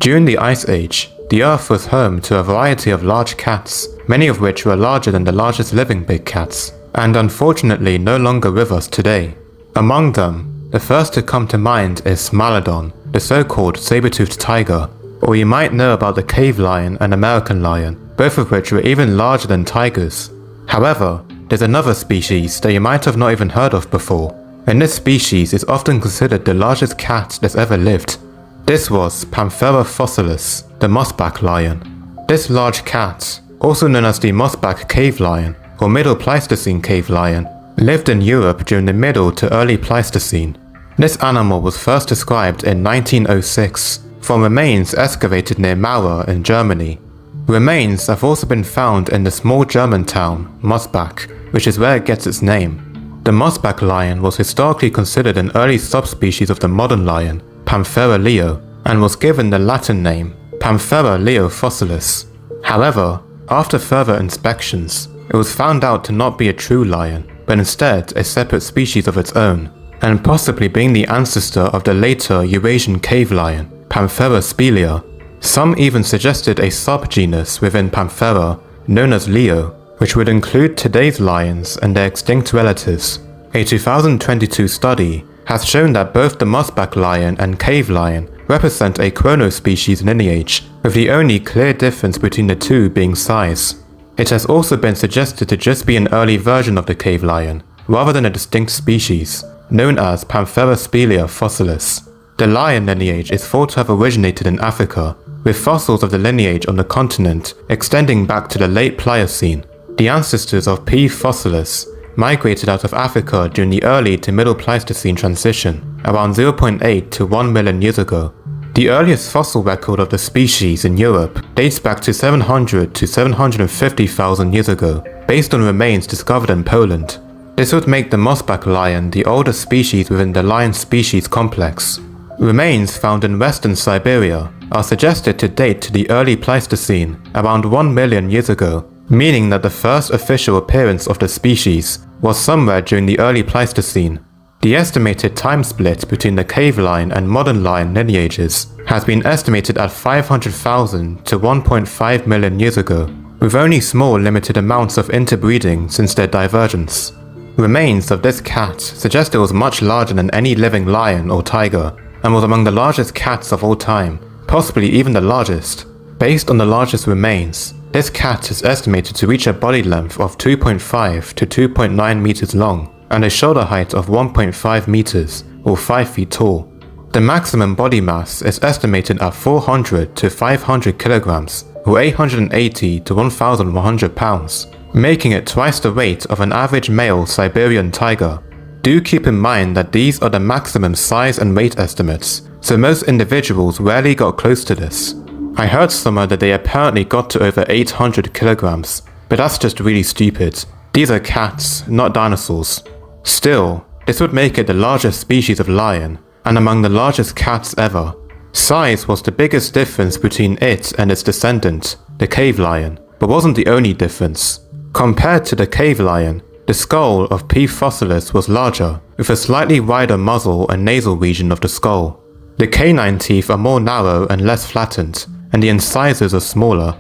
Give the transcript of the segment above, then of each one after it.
During the Ice Age, the Earth was home to a variety of large cats, many of which were larger than the largest living big cats, and unfortunately no longer with us today. Among them, the first to come to mind is Smilodon, the so-called saber-toothed tiger, or you might know about the cave lion and American lion, both of which were even larger than tigers. However, there's another species that you might have not even heard of before, and this species is often considered the largest cat that's ever lived. This was Panthera fossilis, the Mosbach lion. This large cat, also known as the Mosbach cave lion or Middle Pleistocene cave lion, lived in Europe during the Middle to Early Pleistocene. This animal was first described in 1906 from remains excavated near Mauer in Germany. Remains have also been found in the small German town Mosbach, which is where it gets its name. The Mosbach lion was historically considered an early subspecies of the modern lion, Panthera leo, and was given the Latin name Panthera leo fossilis. However, after further inspections, it was found out to not be a true lion, but instead a separate species of its own, and possibly being the ancestor of the later Eurasian cave lion, Panthera spelaea. Some even suggested a subgenus within Panthera, known as Leo, which would include today's lions and their extinct relatives. A 2022 study has shown that both the Mosbach lion and cave lion represent a chronospecies lineage, with the only clear difference between the two being size. It has also been suggested to just be an early version of the cave lion, rather than a distinct species, known as Panthera spelaea fossilis. The lion lineage is thought to have originated in Africa, with fossils of the lineage on the continent extending back to the late Pliocene. The ancestors of P. fossilis migrated out of Africa during the early to Middle Pleistocene transition, around 0.8 to 1 million years ago. The earliest fossil record of the species in Europe dates back to 700 to 750,000 years ago, based on remains discovered in Poland. This would make the Mosbach lion the oldest species within the lion species complex. Remains found in western Siberia are suggested to date to the early Pleistocene, around 1 million years ago, meaning that the first official appearance of the species was somewhere during the early Pleistocene. The estimated time split between the cave lion and modern lion lineages has been estimated at 500,000 to 1.5 million years ago, with only small limited amounts of interbreeding since their divergence. Remains of this cat suggest it was much larger than any living lion or tiger, and was among the largest cats of all time, possibly even the largest. Based on the largest remains, this cat is estimated to reach a body length of 2.5 to 2.9 meters long and a shoulder height of 1.5 meters or 5 feet tall. The maximum body mass is estimated at 400 to 500 kilograms or 880 to 1,100 pounds, making it twice the weight of an average male Siberian tiger. Do keep in mind that these are the maximum size and weight estimates, so most individuals rarely got close to this. I heard somewhere that they apparently got to over 800 kilograms, but that's just really stupid. These are cats, not dinosaurs. Still, this would make it the largest species of lion, and among the largest cats ever. Size was the biggest difference between it and its descendant, the cave lion, but wasn't the only difference. Compared to the cave lion, the skull of P. fossilis was larger, with a slightly wider muzzle and nasal region of the skull. The canine teeth are more narrow and less flattened, and the incisors are smaller.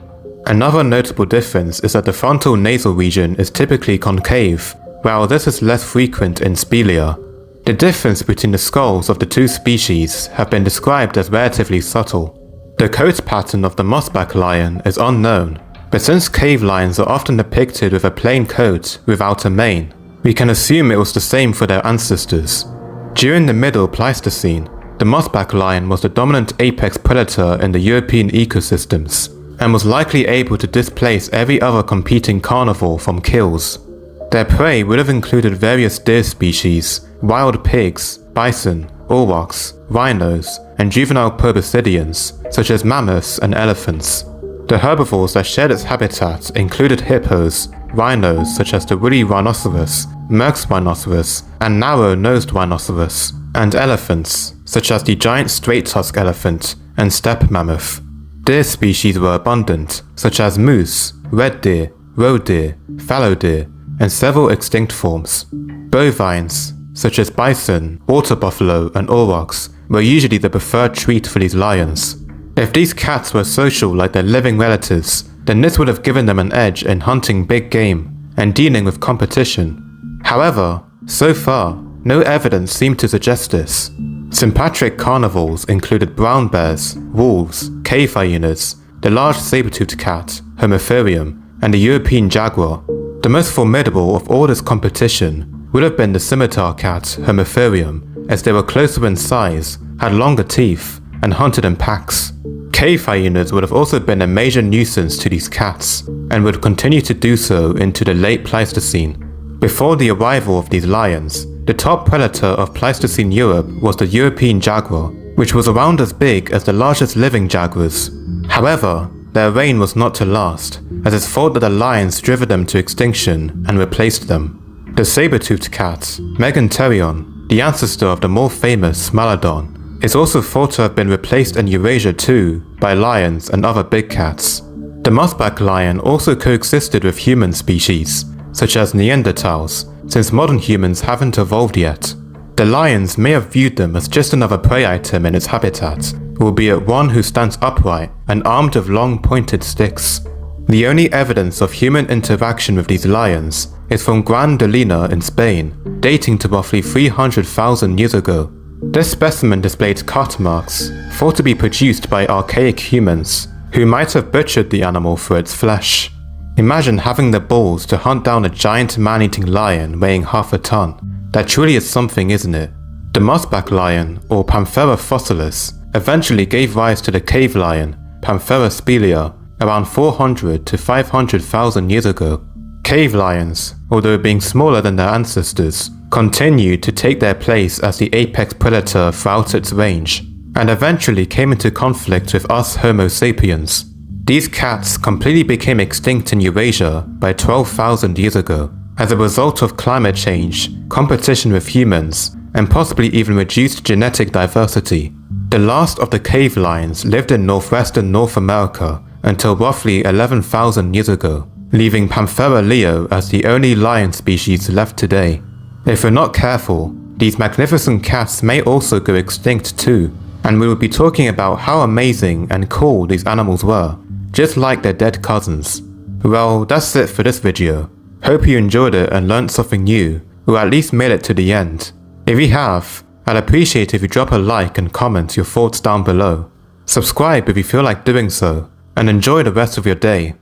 Another notable difference is that the frontal nasal region is typically concave, while this is less frequent in spelaea. The difference between the skulls of the two species have been described as relatively subtle. The coat pattern of the Mosbach lion is unknown, but since cave lions are often depicted with a plain coat without a mane, we can assume it was the same for their ancestors. During the Middle Pleistocene, the Mosbach lion was the dominant apex predator in the European ecosystems, and was likely able to displace every other competing carnivore from kills. Their prey would have included various deer species, wild pigs, bison, aurochs, rhinos, and juvenile proboscideans, such as mammoths and elephants. The herbivores that shared its habitat included hippos, rhinos such as the woolly rhinoceros, Merck's rhinoceros, and narrow-nosed rhinoceros, and elephants, such as the giant straight-tusked elephant and steppe mammoth. Deer species were abundant, such as moose, red deer, roe deer, fallow deer, and several extinct forms. Bovines, such as bison, water buffalo, and aurochs, were usually the preferred treat for these lions. If these cats were social like their living relatives, then this would have given them an edge in hunting big game and dealing with competition. However, so far, no evidence seemed to suggest this. Sympatric carnivores included brown bears, wolves, cave hyenas, the large saber-toothed cat, Homotherium, and the European jaguar. The most formidable of all this competition would have been the scimitar cat, Homotherium, as they were closer in size, had longer teeth, and hunted in packs. Cave hyenas would have also been a major nuisance to these cats, and would continue to do so into the late Pleistocene. Before the arrival of these lions, the top predator of Pleistocene Europe was the European jaguar, which was around as big as the largest living jaguars. However, their reign was not to last, as it's thought that the lions driven them to extinction and replaced them. The saber-toothed cat, Megantherion, the ancestor of the more famous Smilodon, is also thought to have been replaced in Eurasia too by lions and other big cats. The Mosbach lion also coexisted with human species, such as Neanderthals, since modern humans haven't evolved yet. The lions may have viewed them as just another prey item in its habitat, albeit one who stands upright and armed with long pointed sticks. The only evidence of human interaction with these lions is from Gran Dolina in Spain, dating to roughly 300,000 years ago. This specimen displayed cut marks, thought to be produced by archaic humans, who might have butchered the animal for its flesh. Imagine having the balls to hunt down a giant man-eating lion weighing half a ton. That truly is something, isn't it? The Mosbach lion, or Panthera fossilis, eventually gave rise to the cave lion, Panthera spelaea, around 400 to 500,000 years ago. Cave lions, although being smaller than their ancestors, continued to take their place as the apex predator throughout its range, and eventually came into conflict with us Homo sapiens. These cats completely became extinct in Eurasia by 12,000 years ago, as a result of climate change, competition with humans, and possibly even reduced genetic diversity. The last of the cave lions lived in northwestern North America until roughly 11,000 years ago, leaving Panthera leo as the only lion species left today. If we're not careful, these magnificent cats may also go extinct too, and we will be talking about how amazing and cool these animals were, just like their dead cousins. Well, that's it for this video. Hope you enjoyed it and learned something new, or at least made it to the end. If you have, I'd appreciate if you drop a like and comment your thoughts down below. Subscribe if you feel like doing so, and enjoy the rest of your day.